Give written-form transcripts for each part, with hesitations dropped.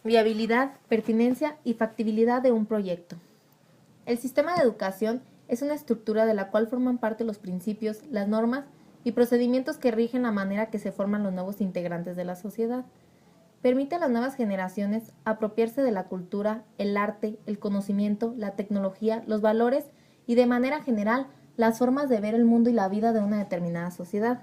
Viabilidad, pertinencia y factibilidad de un proyecto. El sistema de educación es una estructura de la cual forman parte los principios, las normas y procedimientos que rigen la manera que se forman los nuevos integrantes de la sociedad. Permite a las nuevas generaciones apropiarse de la cultura, el arte, el conocimiento, la tecnología, los valores y, de manera general, las formas de ver el mundo y la vida de una determinada sociedad.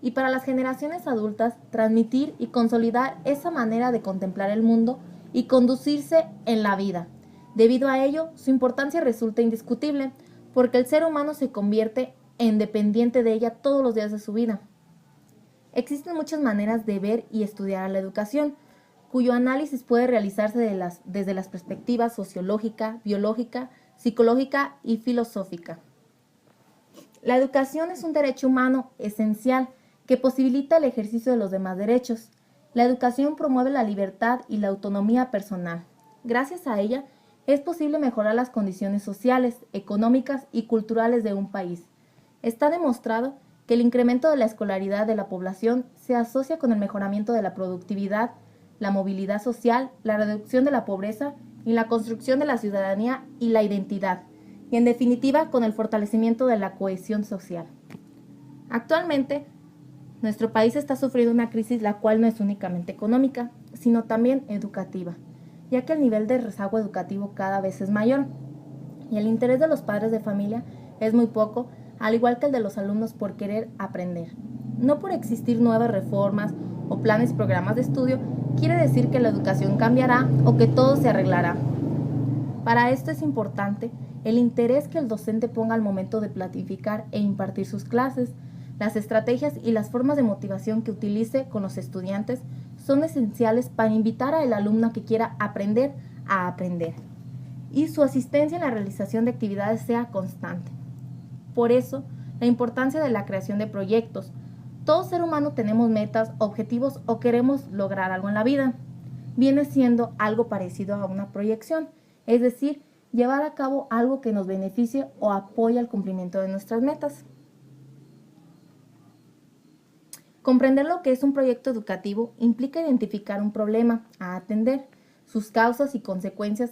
Y para las generaciones adultas, transmitir y consolidar esa manera de contemplar el mundo y conducirse en la vida. Debido a ello, su importancia resulta indiscutible, porque el ser humano se convierte en dependiente de ella todos los días de su vida. Existen muchas maneras de ver y estudiar a la educación, cuyo análisis puede realizarse desde las perspectivas sociológica, biológica, psicológica y filosófica. La educación es un derecho humano esencial que posibilita el ejercicio de los demás derechos. La educación promueve la libertad y la autonomía personal. Gracias a ella, es posible mejorar las condiciones sociales, económicas y culturales de un país. Está demostrado que el incremento de la escolaridad de la población se asocia con el mejoramiento de la productividad, la movilidad social, la reducción de la pobreza y la construcción de la ciudadanía y la identidad, y en definitiva con el fortalecimiento de la cohesión social. Actualmente, nuestro país está sufriendo una crisis la cual no es únicamente económica, sino también educativa, ya que el nivel de rezago educativo cada vez es mayor y el interés de los padres de familia es muy poco, al igual que el de los alumnos por querer aprender. No por existir nuevas reformas o planes y programas de estudio quiere decir que la educación cambiará o que todo se arreglará. Para esto es importante el interés que el docente ponga al momento de planificar e impartir sus clases. Las estrategias y las formas de motivación que utilice con los estudiantes son esenciales para invitar al alumno que quiera aprender a aprender y su asistencia en la realización de actividades sea constante. Por eso, la importancia de la creación de proyectos. Todo ser humano tenemos metas, objetivos o queremos lograr algo en la vida. Viene siendo algo parecido a una proyección, es decir, llevar a cabo algo que nos beneficie o apoye al cumplimiento de nuestras metas. Comprender lo que es un proyecto educativo implica identificar un problema a atender, sus causas y consecuencias,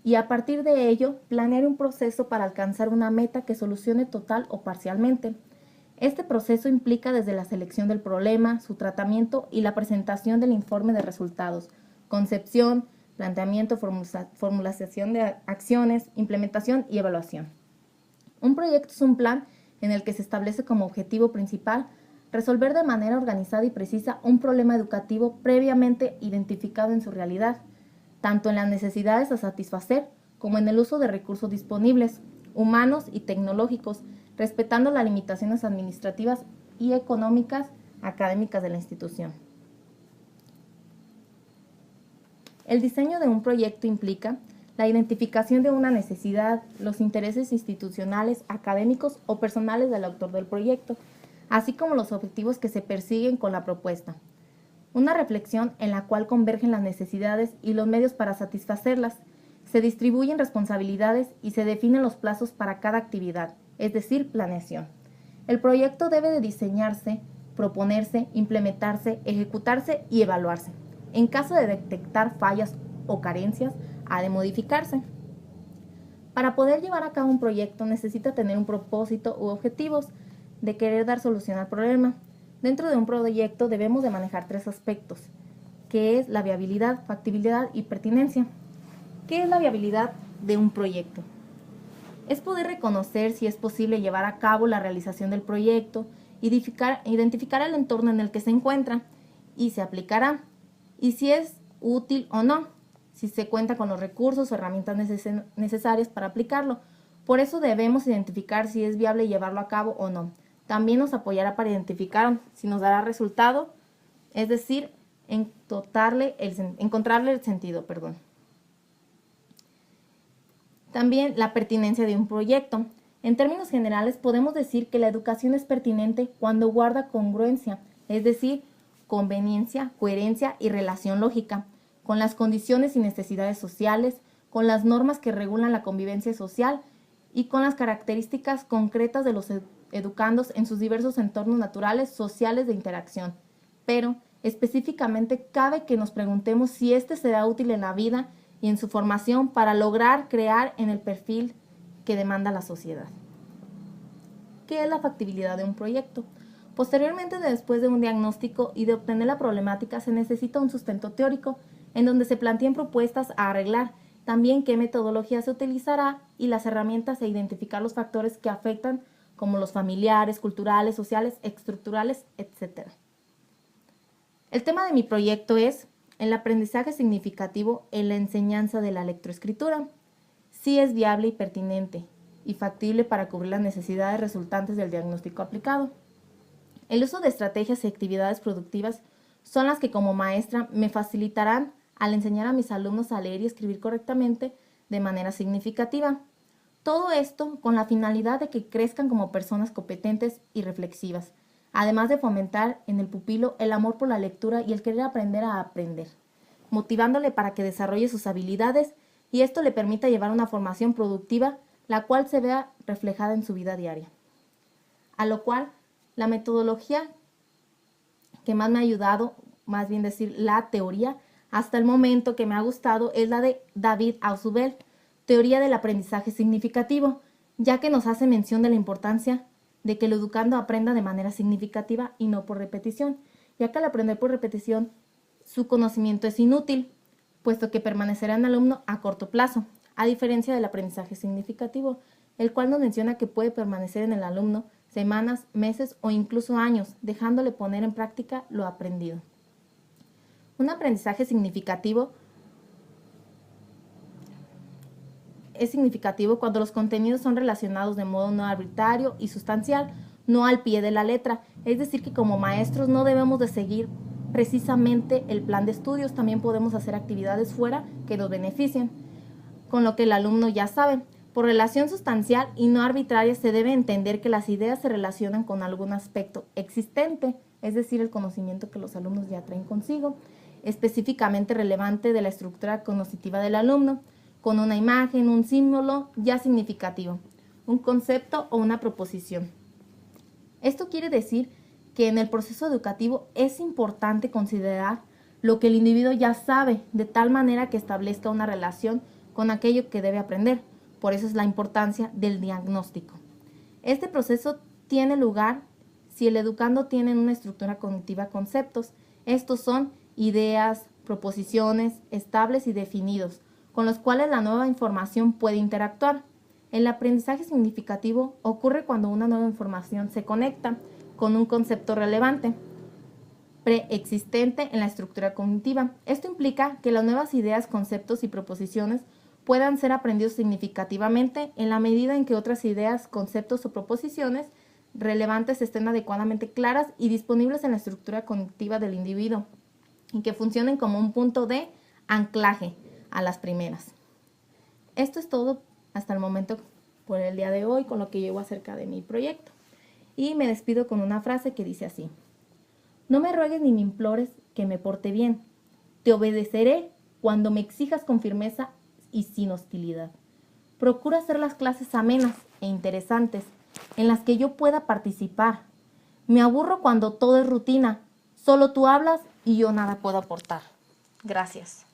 y a partir de ello planear un proceso para alcanzar una meta que solucione total o parcialmente. Este proceso implica desde la selección del problema, su tratamiento y la presentación del informe de resultados, concepción, planteamiento, formulación de acciones, implementación y evaluación. Un proyecto es un plan en el que se establece como objetivo principal resolver de manera organizada y precisa un problema educativo previamente identificado en su realidad, tanto en las necesidades a satisfacer como en el uso de recursos disponibles, humanos y tecnológicos, respetando las limitaciones administrativas y económicas académicas de la institución. El diseño de un proyecto implica la identificación de una necesidad, los intereses institucionales, académicos o personales del autor del proyecto, así como los objetivos que se persiguen con la propuesta. Una reflexión en la cual convergen las necesidades y los medios para satisfacerlas, se distribuyen responsabilidades y se definen los plazos para cada actividad, es decir, planeación. El proyecto debe de diseñarse, proponerse, implementarse, ejecutarse y evaluarse. En caso de detectar fallas o carencias, ha de modificarse. Para poder llevar a cabo un proyecto necesita tener un propósito u objetivos de querer dar solución al problema. Dentro de un proyecto debemos de manejar 3 aspectos, que es la viabilidad, factibilidad y pertinencia. ¿Qué es la viabilidad de un proyecto? Es poder reconocer si es posible llevar a cabo la realización del proyecto, identificar el entorno en el que se encuentra y se aplicará, y si es útil o no, si se cuenta con los recursos o herramientas necesarias para aplicarlo. Por eso debemos identificar si es viable llevarlo a cabo o no. También nos apoyará para identificar si nos dará resultado, es decir, encontrarle el sentido. También la pertinencia de un proyecto. En términos generales, podemos decir que la educación es pertinente cuando guarda congruencia, es decir, conveniencia, coherencia y relación lógica, con las condiciones y necesidades sociales, con las normas que regulan la convivencia social y con las características concretas de los educandos en sus diversos entornos naturales, sociales de interacción, pero Específicamente, cabe que nos preguntemos si este será útil en la vida y en su formación para lograr crear en el perfil que demanda la sociedad. ¿Qué es la factibilidad de un proyecto? Posteriormente, después de un diagnóstico y de obtener la problemática, se necesita un sustento teórico en donde se planteen propuestas a arreglar, también qué metodología se utilizará y las herramientas e identificar los factores que afectan, como los familiares, culturales, sociales, estructurales, etc. El tema de mi proyecto es el aprendizaje significativo en la enseñanza de la lectoescritura. Sí es viable y pertinente y factible para cubrir las necesidades resultantes del diagnóstico aplicado. El uso de estrategias y actividades productivas son las que como maestra me facilitarán al enseñar a mis alumnos a leer y escribir correctamente de manera significativa. Todo esto con la finalidad de que crezcan como personas competentes y reflexivas, además de fomentar en el pupilo el amor por la lectura y el querer aprender a aprender, motivándole para que desarrolle sus habilidades y esto le permita llevar una formación productiva, la cual se vea reflejada en su vida diaria. A lo cual, la metodología que más me ha ayudado, más bien decir la teoría, hasta el momento que me ha gustado es la de David Ausubel, teoría del aprendizaje significativo, ya que nos hace mención de la importancia de que el educando aprenda de manera significativa y no por repetición, ya que al aprender por repetición su conocimiento es inútil, puesto que permanecerá en el alumno a corto plazo, a diferencia del aprendizaje significativo, el cual nos menciona que puede permanecer en el alumno semanas, meses o incluso años, dejándole poner en práctica lo aprendido. Un aprendizaje significativo es significativo cuando los contenidos son relacionados de modo no arbitrario y sustancial, no al pie de la letra. Es decir, que como maestros no debemos de seguir precisamente el plan de estudios, también podemos hacer actividades fuera que nos beneficien, con lo que el alumno ya sabe. Por relación sustancial y no arbitraria se debe entender que las ideas se relacionan con algún aspecto existente, es decir, el conocimiento que los alumnos ya traen consigo, específicamente relevante de la estructura cognitiva del alumno, con una imagen, un símbolo ya significativo, un concepto o una proposición. Esto quiere decir que en el proceso educativo es importante considerar lo que el individuo ya sabe, de tal manera que establezca una relación con aquello que debe aprender. Por eso es la importancia del diagnóstico. Este proceso tiene lugar si el educando tiene una estructura cognitiva conceptos. Estos son ideas, proposiciones estables y definidos, con los cuales la nueva información puede interactuar. El aprendizaje significativo ocurre cuando una nueva información se conecta con un concepto relevante, preexistente en la estructura cognitiva. Esto implica que las nuevas ideas, conceptos y proposiciones puedan ser aprendidos significativamente en la medida en que otras ideas, conceptos o proposiciones relevantes estén adecuadamente claras y disponibles en la estructura cognitiva del individuo y que funcionen como un punto de anclaje a las primeras. Esto es todo hasta el momento por el día de hoy con lo que llevo acerca de mi proyecto. Y me despido con una frase que dice así: no me ruegues ni me implores que me porte bien. Te obedeceré cuando me exijas con firmeza y sin hostilidad. Procura hacer las clases amenas e interesantes en las que yo pueda participar. Me aburro cuando todo es rutina. Solo tú hablas y yo nada puedo aportar. Gracias.